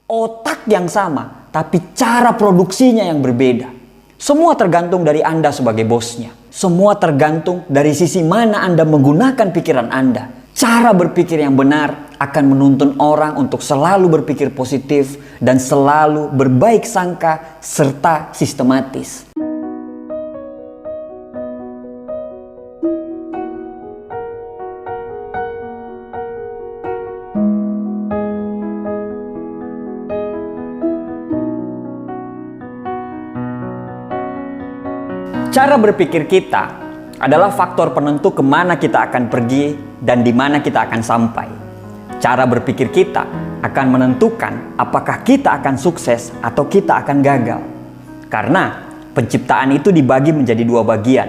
Otak yang sama, tapi cara produksinya yang berbeda. Semua tergantung dari Anda sebagai bosnya. Semua tergantung dari sisi mana Anda menggunakan pikiran Anda. Cara berpikir yang benar akan menuntun orang untuk selalu berpikir positif dan selalu berbaik sangka serta sistematis. Cara berpikir kita adalah faktor penentu kemana kita akan pergi dan di mana kita akan sampai. Cara berpikir kita akan menentukan apakah kita akan sukses atau kita akan gagal. Karena penciptaan itu dibagi menjadi dua bagian,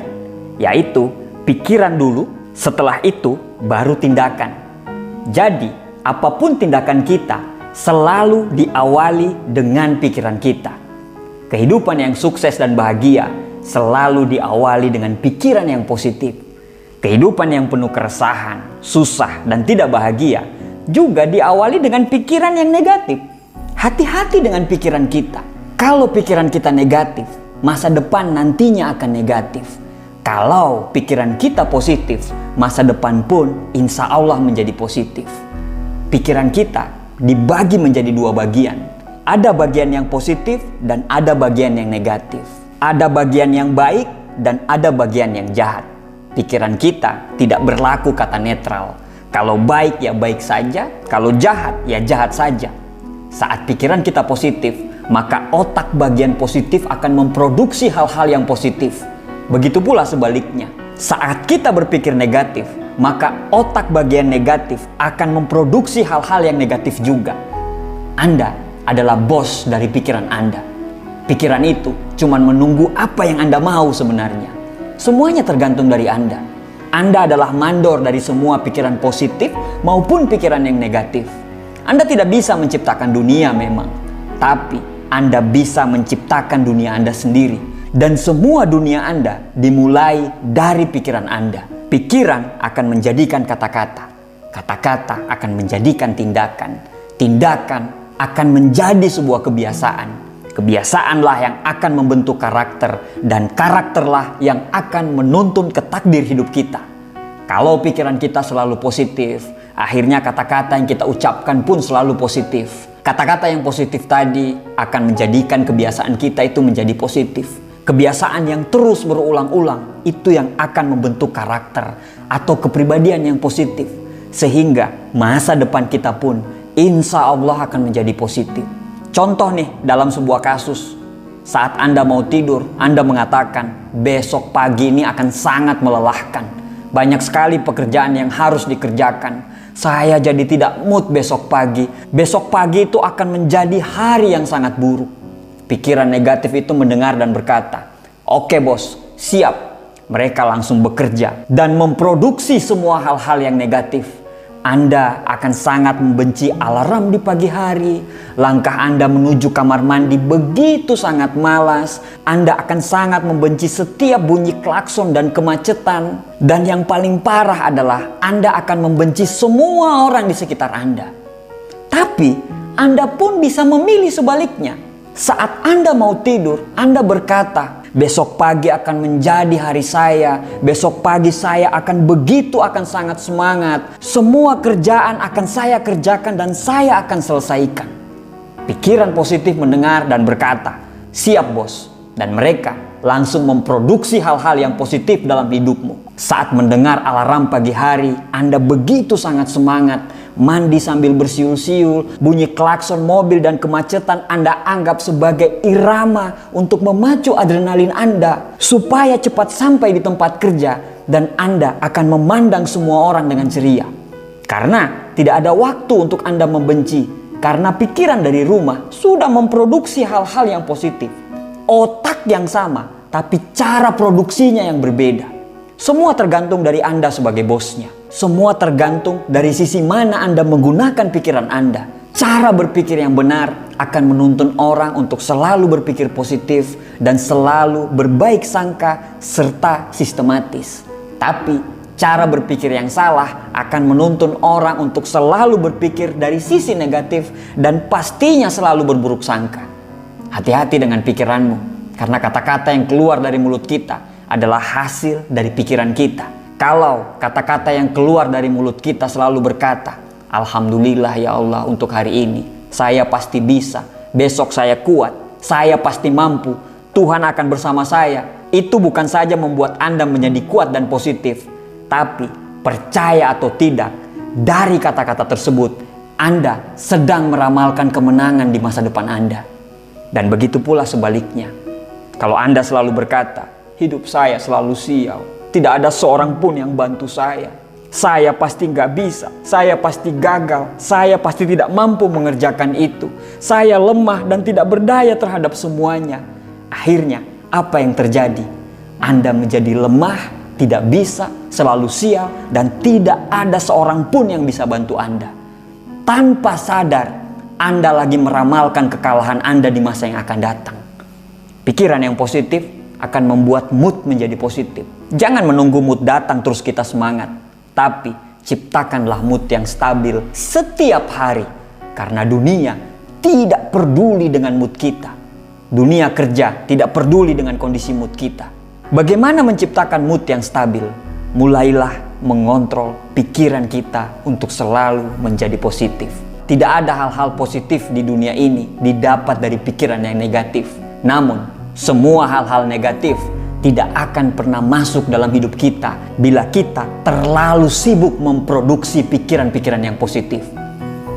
yaitu pikiran dulu, setelah itu baru tindakan. Jadi, apapun tindakan kita selalu diawali dengan pikiran kita. Kehidupan yang sukses dan bahagia selalu diawali dengan pikiran yang positif. Kehidupan yang penuh keresahan, susah, dan tidak bahagia juga diawali dengan pikiran yang negatif. Hati-hati dengan pikiran kita. Kalau pikiran kita negatif, masa depan nantinya akan negatif. Kalau pikiran kita positif, masa depan pun insya Allah menjadi positif. Pikiran kita dibagi menjadi dua bagian. Ada bagian yang positif dan ada bagian yang negatif. Ada bagian yang baik dan ada bagian yang jahat. Pikiran kita tidak berlaku kata netral. Kalau baik ya baik saja, kalau jahat ya jahat saja. Saat pikiran kita positif, maka otak bagian positif akan memproduksi hal-hal yang positif. Begitu pula sebaliknya. Saat kita berpikir negatif, maka otak bagian negatif akan memproduksi hal-hal yang negatif juga. Anda adalah bos dari pikiran Anda. Pikiran itu cuma menunggu apa yang Anda mau sebenarnya. Semuanya tergantung dari Anda. Anda adalah mandor dari semua pikiran positif maupun pikiran yang negatif. Anda tidak bisa menciptakan dunia memang, tapi Anda bisa menciptakan dunia Anda sendiri. Dan semua dunia Anda dimulai dari pikiran Anda. Pikiran akan menjadikan kata-kata. Kata-kata akan menjadikan tindakan. Tindakan akan menjadi sebuah kebiasaan. Kebiasaanlah yang akan membentuk karakter dan karakterlah yang akan menuntun ke takdir hidup kita. Kalau pikiran kita selalu positif, akhirnya kata-kata yang kita ucapkan pun selalu positif. Kata-kata yang positif tadi akan menjadikan kebiasaan kita itu menjadi positif. Kebiasaan yang terus berulang-ulang itu yang akan membentuk karakter atau kepribadian yang positif. Sehingga masa depan kita pun insya Allah akan menjadi positif. Contoh nih, dalam sebuah kasus, saat Anda mau tidur, Anda mengatakan, besok pagi ini akan sangat melelahkan. Banyak sekali pekerjaan yang harus dikerjakan. Saya jadi tidak mood besok pagi. Besok pagi itu akan menjadi hari yang sangat buruk. Pikiran negatif itu mendengar dan berkata, oke bos, siap. Mereka langsung bekerja dan memproduksi semua hal-hal yang negatif. Anda akan sangat membenci alarm di pagi hari. Langkah Anda menuju kamar mandi begitu sangat malas. Anda akan sangat membenci setiap bunyi klakson dan kemacetan. Dan yang paling parah adalah Anda akan membenci semua orang di sekitar Anda. Tapi Anda pun bisa memilih sebaliknya. Saat Anda mau tidur, Anda berkata, besok pagi akan menjadi hari saya. Besok pagi saya akan sangat semangat. Semua kerjaan akan saya kerjakan dan saya akan selesaikan. Pikiran positif mendengar dan berkata, siap bos. Dan mereka langsung memproduksi hal-hal yang positif dalam hidupmu. Saat mendengar alarm pagi hari, Anda begitu sangat semangat. Mandi sambil bersiul-siul, bunyi klakson mobil dan kemacetan Anda anggap sebagai irama untuk memacu adrenalin Anda supaya cepat sampai di tempat kerja, dan Anda akan memandang semua orang dengan ceria. Karena tidak ada waktu untuk Anda membenci, karena pikiran dari rumah sudah memproduksi hal-hal yang positif. Otak yang sama, tapi cara produksinya yang berbeda. Semua tergantung dari Anda sebagai bosnya. Semua tergantung dari sisi mana Anda menggunakan pikiran Anda. Cara berpikir yang benar akan menuntun orang untuk selalu berpikir positif dan selalu berbaik sangka serta sistematis. Tapi Cara berpikir yang salah akan menuntun orang untuk selalu berpikir dari sisi negatif dan pastinya selalu berburuk sangka. Hati-hati dengan pikiranmu, karena kata-kata yang keluar dari mulut kita adalah hasil dari pikiran kita. Kalau kata-kata yang keluar dari mulut kita selalu berkata, "Alhamdulillah ya Allah untuk hari ini, saya pasti bisa, besok saya kuat, saya pasti mampu, Tuhan akan bersama saya." Itu bukan saja membuat Anda menjadi kuat dan positif, tapi percaya atau tidak, dari kata-kata tersebut Anda sedang meramalkan kemenangan di masa depan Anda. Dan begitu pula sebaliknya. Kalau Anda selalu berkata, "Hidup saya selalu sial, tidak ada seorang pun yang bantu saya pasti nggak bisa, saya pasti gagal, saya pasti tidak mampu mengerjakan itu, saya lemah dan tidak berdaya terhadap semuanya." Akhirnya apa yang terjadi? Anda menjadi lemah, tidak bisa, selalu sial, dan tidak ada seorang pun yang bisa bantu Anda. Tanpa sadar, Anda lagi meramalkan kekalahan Anda di masa yang akan datang. Pikiran yang positif akan membuat mood menjadi positif. Jangan menunggu mood datang terus kita semangat, tapi ciptakanlah mood yang stabil setiap hari. Karena dunia tidak peduli dengan mood kita. Dunia kerja tidak peduli dengan kondisi mood kita. Bagaimana menciptakan mood yang stabil? Mulailah mengontrol pikiran kita untuk selalu menjadi positif. Tidak ada hal-hal positif di dunia ini didapat dari pikiran yang negatif. Namun, semua hal-hal negatif tidak akan pernah masuk dalam hidup kita bila kita terlalu sibuk memproduksi pikiran-pikiran yang positif.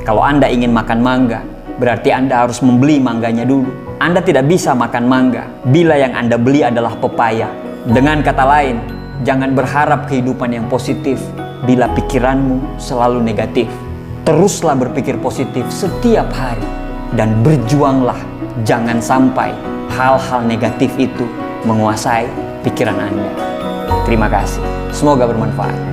Kalau Anda ingin makan mangga, berarti Anda harus membeli mangganya dulu. Anda tidak bisa makan mangga bila yang Anda beli adalah pepaya. Dengan kata lain, jangan berharap kehidupan yang positif bila pikiranmu selalu negatif. Teruslah berpikir positif setiap hari dan berjuanglah. Jangan sampai hal-hal negatif itu menguasai pikiran Anda. Terima kasih. Semoga bermanfaat.